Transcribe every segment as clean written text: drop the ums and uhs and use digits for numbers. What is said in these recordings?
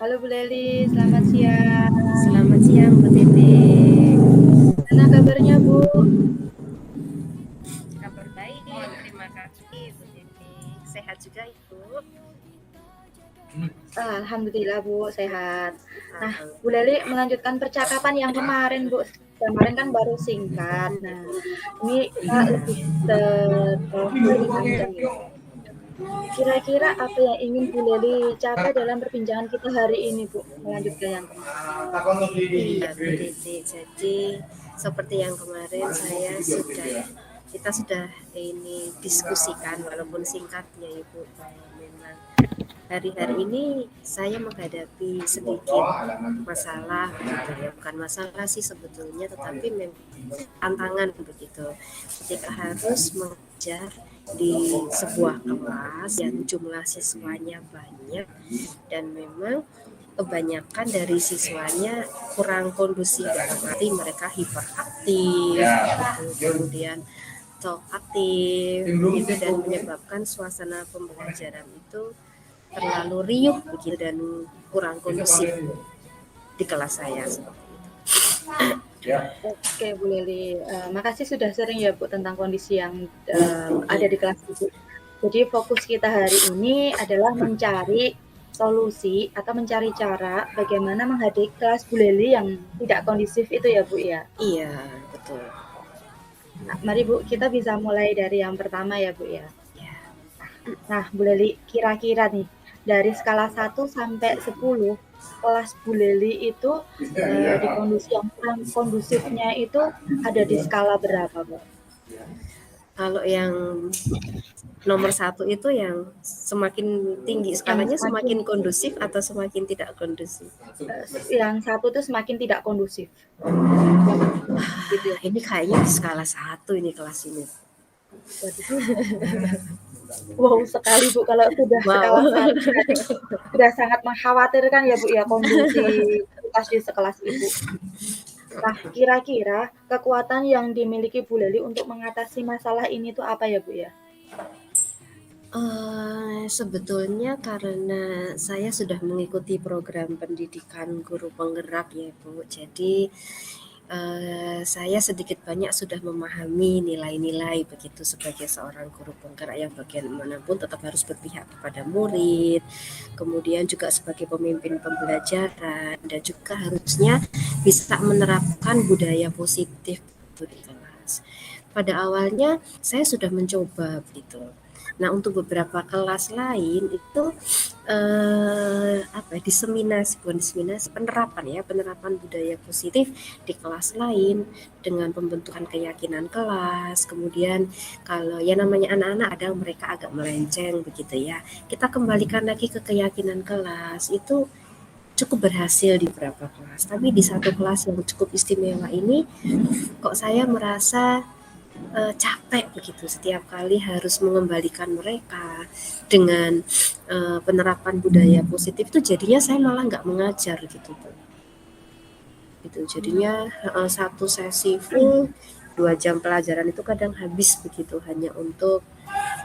Halo Bu Leli, selamat siang. Selamat siang Bu Titi. Gimana kabarnya Bu? Kabar baik, terima kasih Bu Titi. Sehat juga Ibu? Alhamdulillah Bu, sehat. Nah, Bu Leli Alhamdulillah. melanjutkan percakapan yang kemarin Bu. Kemarin kan baru singkat. Nah, ini kita lebih lebih panjang ya. Kira-kira apa yang ingin Bu Leli capai dalam perbincangan kita hari ini Bu? Melanjutkan yang kemarin. Iya Bu Titi, jadi seperti yang kemarin kita sudah ini diskusikan walaupun singkat ya Ibu, bahwa memang hari-hari ini saya menghadapi sedikit masalah begitu ya, bukan masalah sih sebetulnya, tetapi memang tantangan begitu ketika harus mengajar di sebuah kelas yang jumlah siswanya banyak dan memang kebanyakan dari siswanya kurang kondusif, dalam arti mereka hiperaktif gitu, kemudian talk aktif gitu, dan menyebabkan suasana pembelajaran itu terlalu riuh begitu dan kurang kondusif di kelas saya seperti itu. Oke Bu Leli, makasih sudah sharing ya Bu tentang kondisi yang ada di kelas Ibu. Jadi fokus kita hari ini adalah mencari solusi atau mencari cara bagaimana menghadapi kelas Bu Leli yang tidak kondisif itu ya Bu ya. Iya, betul. Nah, mari Bu, kita bisa mulai dari yang pertama ya Bu ya. Ya. Nah Bu Leli, kira-kira nih dari skala 1 sampai 10, kelas Bu Leli itu di kondisi yang kurang kondusifnya itu ada di skala berapa Bu? Kalau yang nomor satu itu yang semakin tinggi Yang skalanya, semakin semakin kondusif atau semakin tidak kondusif? yang satu itu semakin tidak kondusif. Gitu ya. Ini kayaknya di skala satu ini kelas ini. Waduh. Wow sekali Bu kalau sudah skala Wow. 1 berarti sudah sangat mengkhawatirkan ya Bu ya kondisi kelas di sekelas Ibu. Nah, kira-kira kekuatan yang dimiliki Bu Leli untuk mengatasi masalah ini tuh apa ya Bu ya? Sebetulnya karena saya sudah mengikuti program pendidikan guru penggerak ya Bu, jadi saya sedikit banyak sudah memahami nilai-nilai begitu sebagai seorang guru penggerak yang bagaimanapun tetap harus berpihak kepada murid, kemudian juga sebagai pemimpin pembelajaran, dan juga harusnya bisa menerapkan budaya positif di kelas. Pada awalnya saya sudah mencoba begitu. Nah, untuk beberapa kelas lain itu diseminasi, bukan diseminasi, penerapan budaya positif di kelas lain dengan pembentukan keyakinan kelas. Kemudian kalau ya namanya anak-anak ada mereka agak melenceng begitu ya. Kita kembalikan lagi ke keyakinan kelas itu cukup berhasil di beberapa kelas. Tapi di satu kelas yang cukup istimewa ini kok saya merasa capek begitu setiap kali harus mengembalikan mereka dengan penerapan budaya positif, itu jadinya saya malah nggak mengajar gitu tuh. Itu jadinya satu sesi full 2 jam pelajaran itu kadang habis begitu hanya untuk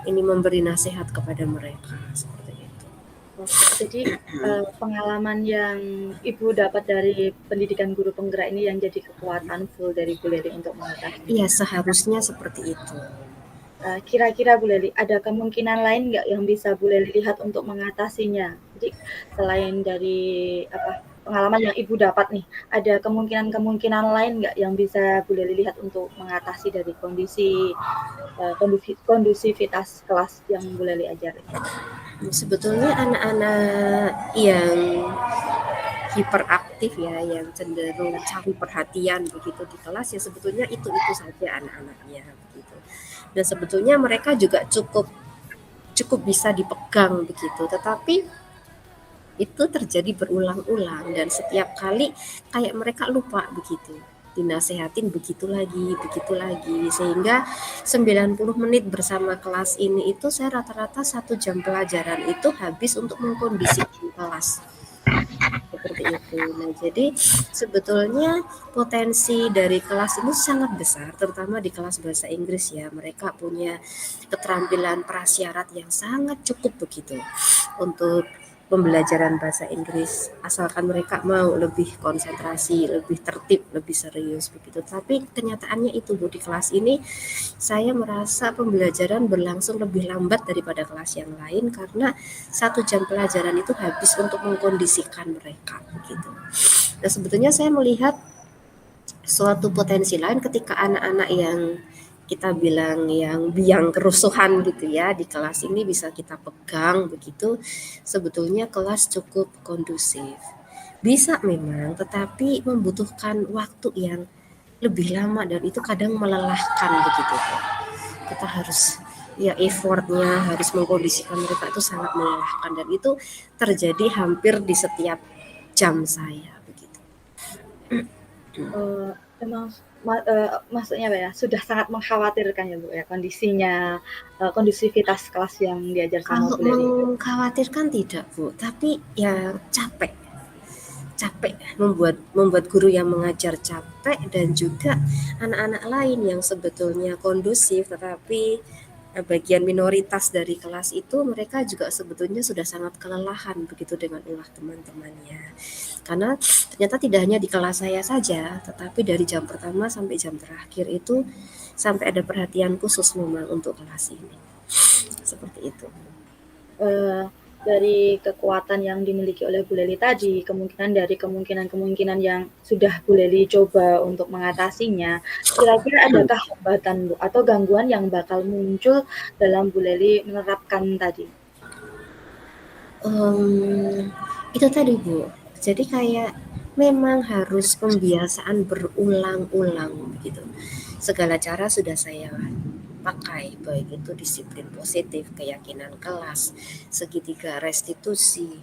ini memberi nasihat kepada mereka seperti itu. Jadi pengalaman yang Ibu dapat dari pendidikan guru penggerak ini yang jadi kekuatan full dari Bu Leli untuk mengatasi. Iya, seharusnya seperti itu. Kira-kira Bu Leli, ada kemungkinan lain nggak yang bisa Bu Leli lihat untuk mengatasinya? Jadi selain dari pengalaman yang Ibu dapat nih, ada kemungkinan-kemungkinan lain nggak yang bisa Bu Leli lihat untuk mengatasi dari kondusivitas kelas yang Bu Leli ajari? Sebetulnya anak-anak yang hiperaktif ya, yang cenderung cari perhatian begitu di kelas, ya sebetulnya itu saja anak-anaknya begitu. Dan sebetulnya mereka juga cukup cukup bisa dipegang begitu, tetapi itu terjadi berulang-ulang dan setiap kali kayak mereka lupa begitu, dinasehatin begitu lagi, sehingga 90 menit bersama kelas ini itu saya rata-rata 1 jam pelajaran itu habis untuk mengkondisikan kelas seperti itu. Nah, jadi sebetulnya potensi dari kelas ini sangat besar, terutama di kelas bahasa Inggris ya. Mereka punya keterampilan prasyarat yang sangat cukup begitu untuk pembelajaran bahasa Inggris asalkan mereka mau lebih konsentrasi, lebih tertib, lebih serius begitu. Tapi kenyataannya itu Bu, di kelas ini saya merasa pembelajaran berlangsung lebih lambat daripada kelas yang lain karena 1 jam pelajaran itu habis untuk mengkondisikan mereka begitu. Nah, sebetulnya saya melihat suatu potensi lain ketika anak-anak yang kita bilang yang biang kerusuhan gitu ya di kelas ini bisa kita pegang begitu, sebetulnya kelas cukup kondusif. Bisa memang, tetapi membutuhkan waktu yang lebih lama dan itu kadang melelahkan begitu. Kita harus ya effortnya harus mengkondisikan mereka itu sangat melelahkan dan itu terjadi hampir di setiap jam saya begitu. Memang maksudnya apa ya, sudah sangat mengkhawatirkan ya Bu ya kondisinya, kondusivitas kelas yang diajar sama Kalau Bu Leli. mengkhawatirkan tidak Bu, tapi ya capek. Capek membuat guru yang mengajar capek dan juga anak-anak lain yang sebetulnya kondusif tetapi bagian minoritas dari kelas itu mereka juga sebetulnya sudah sangat kelelahan begitu dengan ulah teman-temannya. Karena ternyata tidak hanya di kelas saya saja, tetapi dari jam pertama sampai jam terakhir itu sampai ada perhatian khusus memang untuk kelas ini. Seperti itu. Dari kekuatan yang dimiliki oleh Bu Leli tadi, dari kemungkinan-kemungkinan yang sudah Bu Leli coba untuk mengatasinya, kira-kira adakah hambatan Bu atau gangguan yang bakal muncul dalam Bu Leli menerapkan tadi? Itu tadi Bu, jadi kayak memang harus pembiasaan berulang-ulang begitu. Segala cara sudah saya pakai, baik itu disiplin positif, keyakinan kelas, segitiga restitusi,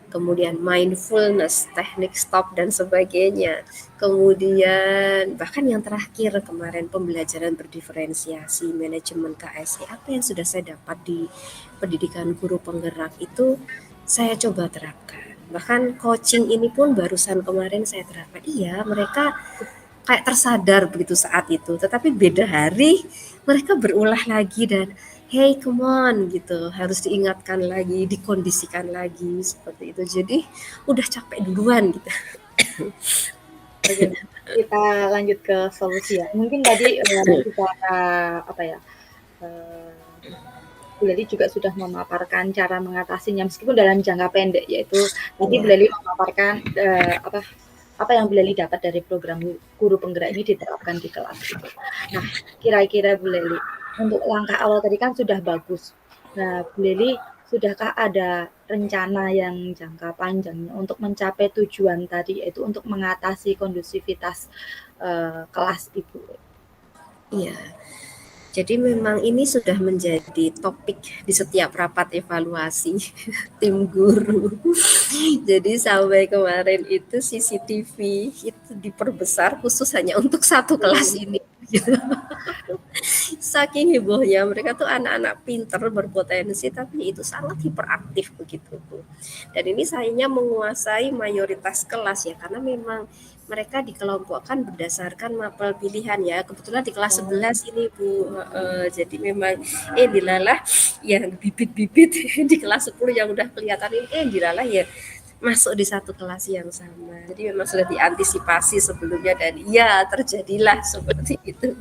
kemudian mindfulness, teknik stop dan sebagainya. Kemudian bahkan yang terakhir kemarin pembelajaran berdiferensiasi, manajemen KSE, apa yang sudah saya dapat di pendidikan guru penggerak itu saya coba terapkan. Bahkan coaching ini pun barusan kemarin saya terapkan. Iya, mereka kayak tersadar begitu saat itu. Tetapi beda hari mereka berulah lagi dan hey come on gitu, harus diingatkan lagi, dikondisikan lagi seperti itu. Jadi udah capek duluan gitu. Oke, kita lanjut ke solusi ya. Mungkin tadi secara apa ya, Bu Leli juga sudah memaparkan cara mengatasinya meskipun dalam jangka pendek, yaitu tadi Bu Leli memaparkan apa yang Bu Leli dapat dari program guru penggerak ini diterapkan di kelas gitu. Nah, kira-kira Bu Leli untuk langkah awal tadi kan sudah bagus. Nah, Bu Leli sudahkah ada rencana yang jangka panjangnya untuk mencapai tujuan tadi, yaitu untuk mengatasi kondusivitas kelas Ibu? Iya. Jadi memang ini sudah menjadi topik di setiap rapat evaluasi tim guru. Jadi sampai kemarin itu CCTV itu diperbesar khusus hanya untuk satu kelas ini. Gitu. Saking hebohnya mereka tuh anak-anak pinter berpotensi tapi itu sangat hiperaktif begitu Bu. Dan ini sayangnya menguasai mayoritas kelas ya karena memang mereka dikelompokkan berdasarkan mapel pilihan ya. Kebetulan di kelas 11 ini Bu. Jadi memang dilalah yang bibit-bibit di kelas 10 yang udah kelihatan ini dilalah ya masuk di satu kelas yang sama. Jadi memang sudah diantisipasi sebelumnya dan iya terjadilah seperti itu.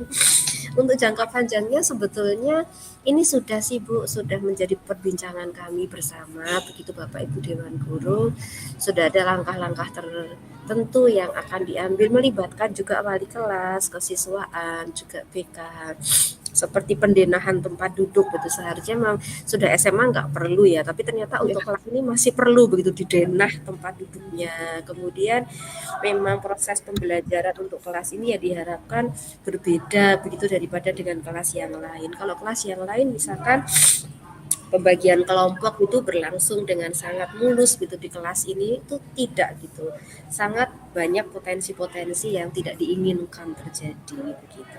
Untuk jangka panjangnya sebetulnya ini sudah sih Bu, sudah menjadi perbincangan kami bersama begitu Bapak Ibu Dewan Guru. Sudah ada langkah-langkah tertentu yang akan diambil melibatkan juga wali kelas, kesiswaan, juga BK seperti pendenahan tempat duduk gitu seharusnya memang sudah SMA nggak perlu ya tapi ternyata untuk kelas ini masih perlu begitu didenah tempat duduknya kemudian memang proses pembelajaran untuk kelas ini ya diharapkan berbeda begitu daripada dengan kelas yang lain kalau kelas yang lain misalkan pembagian kelompok itu berlangsung dengan sangat mulus gitu di kelas ini itu tidak gitu sangat banyak potensi-potensi yang tidak diinginkan terjadi begitu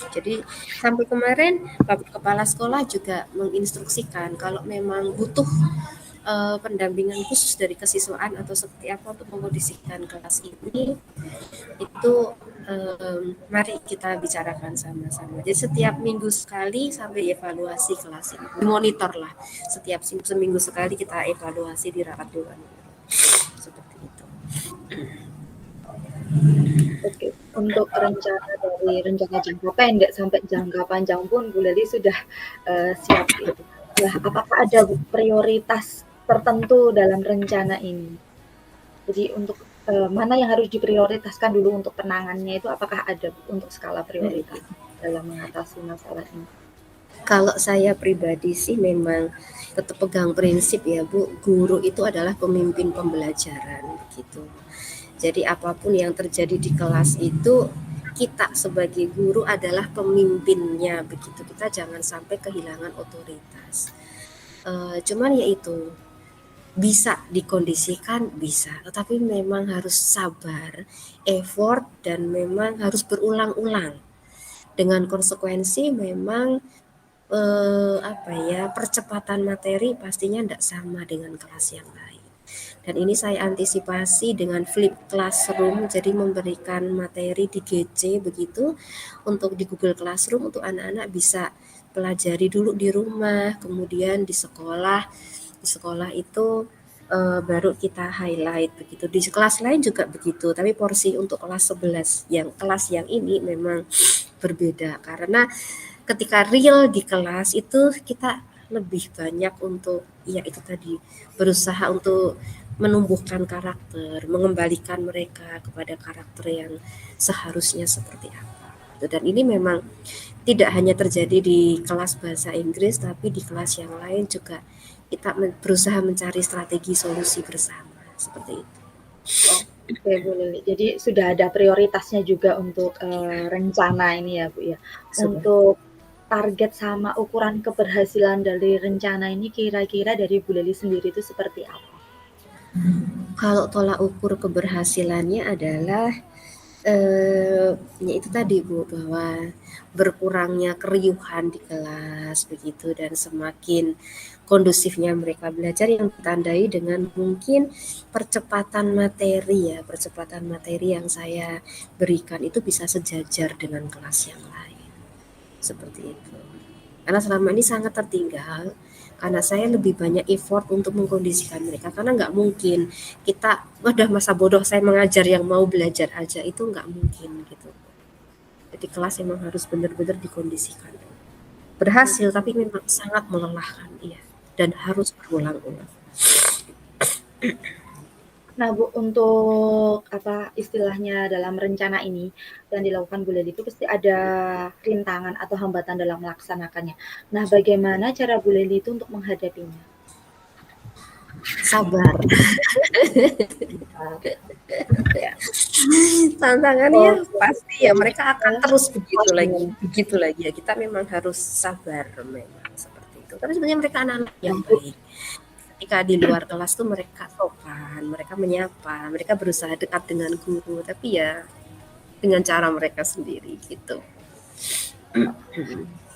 jadi sampai kemarin Bapak Kepala Sekolah juga menginstruksikan kalau memang butuh pendampingan khusus dari kesiswaan atau seperti apa untuk mengkondisikan kelas ini itu mari kita bicarakan sama-sama. Jadi setiap minggu sekali sampai evaluasi kelas ini, monitor lah. Setiap seminggu sekali kita evaluasi di rapat dewan. Seperti itu. Oke, untuk rencana dari rencana jangka pendek sampai jangka panjang pun Bu Leli sudah siap gitu. Nah, apakah ada prioritas tertentu dalam rencana ini? Jadi untuk mana yang harus diprioritaskan dulu untuk penanganannya itu, apakah ada untuk skala prioritas dalam mengatasi masalah ini? Kalau saya pribadi sih memang tetap pegang prinsip ya Bu, guru itu adalah pemimpin pembelajaran gitu. Jadi apapun yang terjadi di kelas itu kita sebagai guru adalah pemimpinnya begitu. Kita jangan sampai kehilangan otoritas. Cuman yaitu bisa dikondisikan bisa, tetapi memang harus sabar, effort, dan memang harus berulang-ulang. Dengan konsekuensi memang percepatan materi pastinya tidak sama dengan kelas yang lain. Dan ini saya antisipasi dengan flip classroom, jadi memberikan materi di GC begitu untuk di Google Classroom untuk anak-anak bisa pelajari dulu di rumah, kemudian di sekolah itu baru kita highlight begitu. Di kelas lain juga begitu, tapi porsi untuk kelas 11 kelas yang ini memang berbeda karena ketika real di kelas itu kita lebih banyak untuk ya itu tadi berusaha untuk menumbuhkan karakter, mengembalikan mereka kepada karakter yang seharusnya seperti apa. Dan ini memang tidak hanya terjadi di kelas bahasa Inggris, tapi di kelas yang lain juga kita berusaha mencari strategi solusi bersama seperti itu. Oke Bu Lili, jadi sudah ada prioritasnya juga untuk rencana ini ya Bu ya. Untuk target sama ukuran keberhasilan dari rencana ini kira-kira dari Bu Lili sendiri itu seperti apa? Kalau tolak ukur keberhasilannya adalah ya itu tadi Bu, bahwa berkurangnya keriuhan di kelas begitu dan semakin kondusifnya mereka belajar yang ditandai dengan mungkin percepatan materi yang saya berikan itu bisa sejajar dengan kelas yang lain seperti itu. Karena selama ini sangat tertinggal karena saya lebih banyak effort untuk mengkondisikan mereka karena nggak mungkin kita udah masa bodoh saya mengajar yang mau belajar aja itu nggak mungkin gitu. Jadi kelas memang harus benar-benar dikondisikan. Berhasil tapi memang sangat melelahkan iya dan harus berulang-ulang. Nah Bu, untuk apa istilahnya dalam rencana ini yang dilakukan Bu Leli itu pasti ada rintangan atau hambatan dalam melaksanakannya. Nah, bagaimana cara Bu Leli itu untuk menghadapinya? Sabar. Tantangannya pasti ya mereka akan terus begitu lagi ya kita memang harus sabar memang seperti itu. Tapi sebenarnya mereka anak-anak yang baik. Ketika di luar kelas tuh mereka sopan, mereka menyapa, mereka berusaha dekat dengan guru, tapi ya dengan cara mereka sendiri gitu.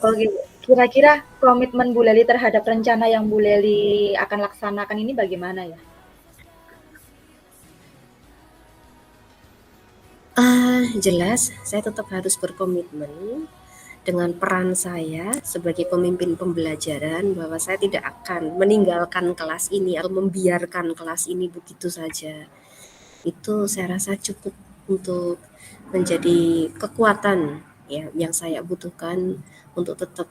Oke, kira-kira komitmen Bu Leli terhadap rencana yang Bu Leli akan laksanakan ini bagaimana ya? Jelas, saya tetap harus berkomitmen dengan peran saya sebagai pemimpin pembelajaran bahwa saya tidak akan meninggalkan kelas ini atau membiarkan kelas ini begitu saja. Itu saya rasa cukup untuk menjadi kekuatan ya yang saya butuhkan untuk tetap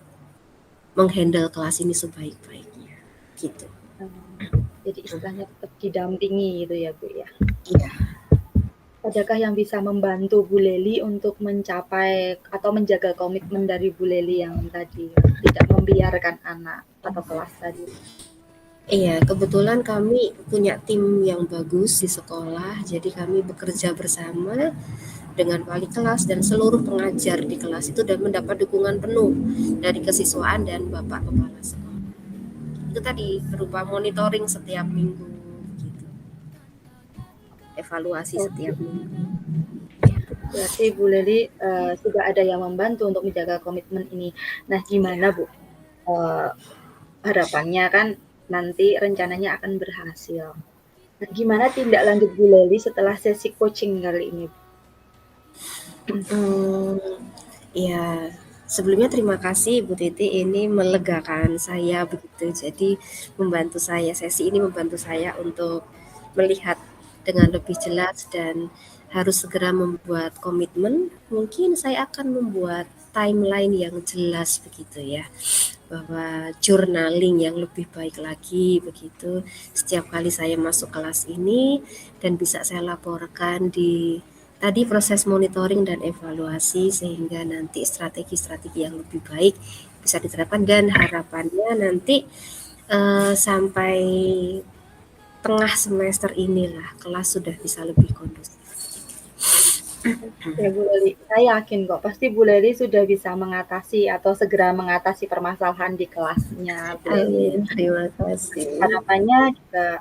menghandle kelas ini sebaik-baiknya gitu. Jadi istilahnya tetap didampingi gitu ya Bu ya? Iya. Adakah yang bisa membantu Bu Leli untuk mencapai atau menjaga komitmen dari Bu Leli yang tadi tidak membiarkan anak atau kelas tadi? Iya, kebetulan kami punya tim yang bagus di sekolah, jadi kami bekerja bersama dengan wali kelas dan seluruh pengajar di kelas itu dan mendapat dukungan penuh dari kesiswaan dan Bapak Kepala Sekolah. Itu tadi berupa monitoring setiap minggu gitu. Evaluasi setiap minggu. Berarti Bu Leli sudah ada yang membantu untuk menjaga komitmen ini. Nah, gimana Bu? Harapannya kan nanti rencananya akan berhasil. Nah, gimana tindak lanjut Bu Leli setelah sesi coaching kali ini? Mmm, iya, sebelumnya terima kasih Bu Titi, ini melegakan saya begitu. Jadi membantu saya, sesi ini membantu saya untuk melihat dengan lebih jelas dan harus segera membuat komitmen. Mungkin saya akan membuat timeline yang jelas begitu ya, bahwa journaling yang lebih baik lagi begitu. Setiap kali saya masuk kelas ini dan bisa saya laporkan di tadi proses monitoring dan evaluasi sehingga nanti strategi-strategi yang lebih baik bisa diterapkan dan harapannya nanti sampai tengah semester inilah kelas sudah bisa lebih kondusif. Ya Bu Leli, saya yakin kok pasti Bu Leli sudah bisa mengatasi atau segera mengatasi permasalahan di kelasnya Bu Leli. Amin, terima kasih. Harapannya juga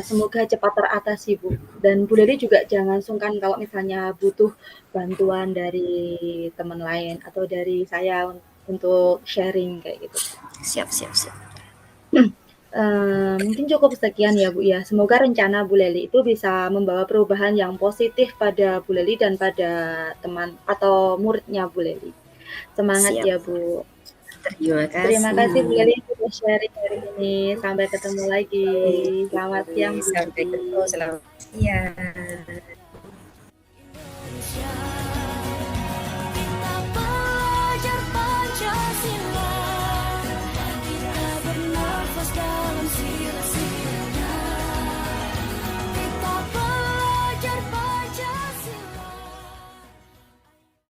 semoga cepat teratasi Bu. Dan Bu Leli juga jangan sungkan kalau misalnya butuh bantuan dari teman lain atau dari saya untuk sharing kayak gitu. Siap, siap, siap. Mungkin cukup sekian ya Bu ya. Semoga rencana Bu Leli itu bisa membawa perubahan yang positif pada Bu Leli dan pada teman atau muridnya Bu Leli. Semangat Siap. ya Bu. Terima kasih. Terima kasih Bu Leli sudah sharing hari ini. Sampai ketemu lagi. Selamat siang Bu Sampai Leli. ketemu. Selamat siang.